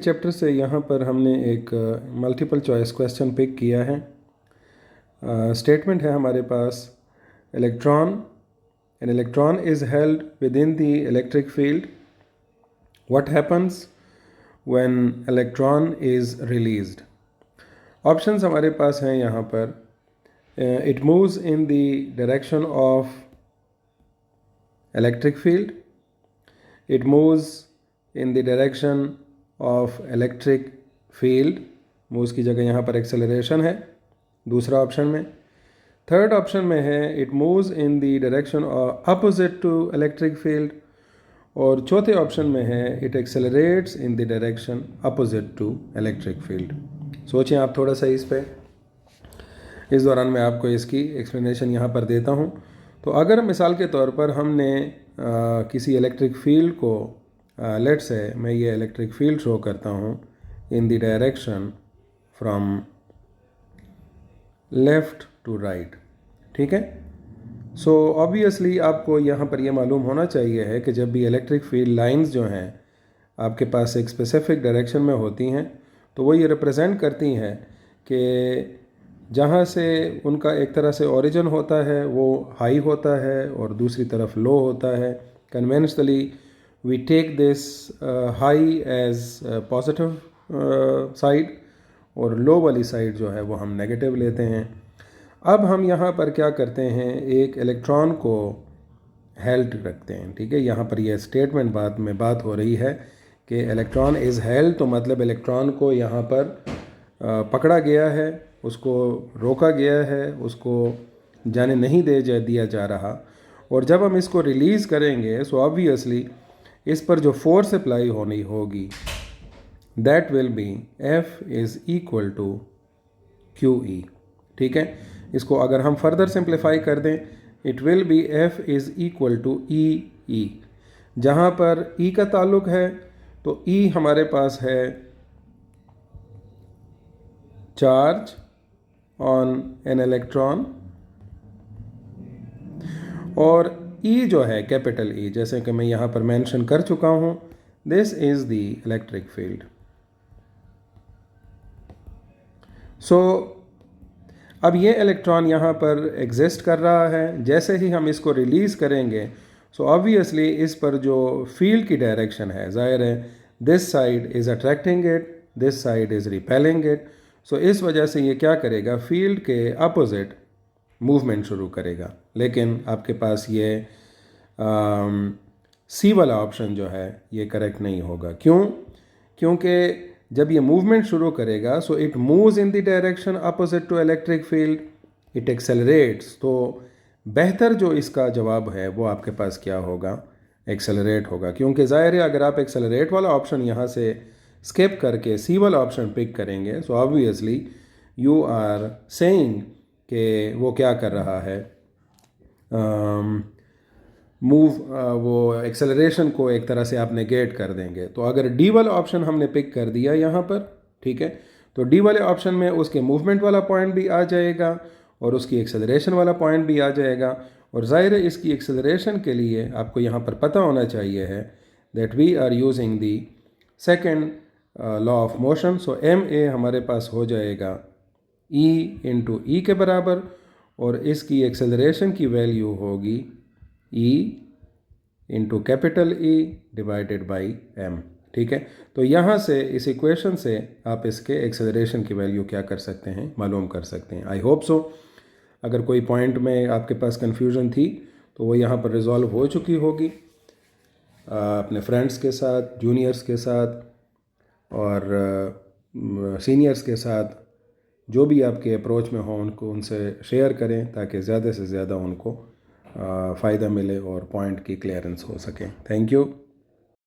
Chapter से यहाँ पर हमने एक मल्टीपल चॉइस क्वेश्चन पिक किया है। स्टेटमेंट है हमारे पास, an electron is held within the electric field, what happens when electron is released. Options हमारे पास हैं यहाँ पर, it moves in the direction of electric field, it moves in the direction of electric field, moves की जगह यहाँ पर acceleration है दूसरा ऑप्शन में। थर्ड ऑप्शन में है it moves in the direction of opposite to electric field, और चौथे ऑप्शन में है it accelerates in the direction opposite to electric field। सोचें आप थोड़ा सा इस पे, इस दौरान मैं आपको इसकी एक्सप्लेनेशन यहाँ पर देता हूँ। तो अगर मिसाल के तौर पर हमने किसी इलेक्ट्रिक फील्ड को, लेट्स से मैं ये इलेक्ट्रिक फील्ड शो करता हूँ in the direction from left to right, ठीक है। सो ऑब्वियसली आपको यहाँ पर ये मालूम होना चाहिए है कि जब भी इलेक्ट्रिक फील्ड लाइंस जो हैं आपके पास एक स्पेसिफिक डायरेक्शन में होती हैं, तो वो ये रिप्रेजेंट करती हैं कि जहाँ से उनका एक तरह से ओरिजिन होता है वो हाई होता है और दूसरी तरफ लो होता है। Conventionally we take this high as positive side और लो वाली साइड जो है वो हम नेगेटिव लेते हैं। अब हम यहाँ पर क्या करते हैं, एक इलेक्ट्रॉन को हेल्ड रखते हैं, ठीक है। यहाँ पर यह स्टेटमेंट बात हो रही है कि इलेक्ट्रॉन इज़ हेल्ड, तो मतलब इलेक्ट्रॉन को यहाँ पर पकड़ा गया है, उसको रोका गया है, उसको जाने नहीं दिया जा रहा। और जब हम इसको रिलीज़ करेंगे सो ऑब्वियसली इस पर जो फोर्स अप्लाई होनी होगी that will be F is equal to QE, ठीक है। इसको अगर हम फर्दर सिंप्लीफाई कर दें, it will be F is equal to E। जहाँ पर E का ताल्लुक है तो E हमारे पास है चार्ज ऑन एन इलेक्ट्रॉन, और E जो है कैपिटल E, जैसे कि मैं यहाँ पर मेंशन कर चुका हूँ, this is the electric field. So अब ये इलेक्ट्रॉन यहाँ पर एग्जिस्ट कर रहा है। जैसे ही हम इसको रिलीज़ करेंगे सो ऑब्वियसली इस पर जो फील्ड की डायरेक्शन है, ज़ाहिर है this side is attracting it, this side is repelling it. So इस वजह से ये क्या करेगा, फील्ड के अपोजिट मूवमेंट शुरू करेगा। लेकिन आपके पास ये सी वाला ऑप्शन जो है ये करेक्ट नहीं होगा। क्यों? क्योंकि जब ये मूवमेंट शुरू करेगा so it moves in the direction opposite to electric field, it accelerates. तो बेहतर जो इसका जवाब है वो आपके पास क्या होगा, एक्सेलरेट होगा। क्योंकि ज़ाहिर है अगर आप एक्सेलरेट वाला ऑप्शन यहाँ से स्किप करके सी वाला ऑप्शन पिक करेंगे so obviously you are saying कि वो क्या कर रहा है, वो एक्सेलरेशन को एक तरह से आप नेगेट कर देंगे। तो अगर डी वाला ऑप्शन हमने पिक कर दिया यहाँ पर, ठीक है, तो डी वाले ऑप्शन में उसके मूवमेंट वाला पॉइंट भी आ जाएगा और उसकी एक्सेलरेशन वाला पॉइंट भी आ जाएगा। और ज़ाहिर है इसकी एक्सेलरेशन के लिए आपको यहाँ पर पता होना चाहिए है that we are using the second law of motion. So ma हमारे पास हो जाएगा E इंटू ई के बराबर, और इसकी एक्सेलरेशन की वैल्यू होगी E into capital E divided by m, ठीक है। तो यहाँ से इस इक्वेशन से आप इसके एक्सेलरेशन की वैल्यू क्या कर सकते हैं, मालूम कर सकते हैं। आई होप सो अगर कोई पॉइंट में आपके पास कन्फ्यूजन थी तो वो यहाँ पर रिजॉल्व हो चुकी होगी। अपने फ्रेंड्स के साथ, जूनियर्स के साथ और सीनियर्स के साथ जो भी आपके अप्रोच में हो उनको उनसे शेयर करें ताकि ज़्यादा से ज़्यादा उनको फ़ायदा मिले और पॉइंट की क्लियरेंस हो सके। Thank you.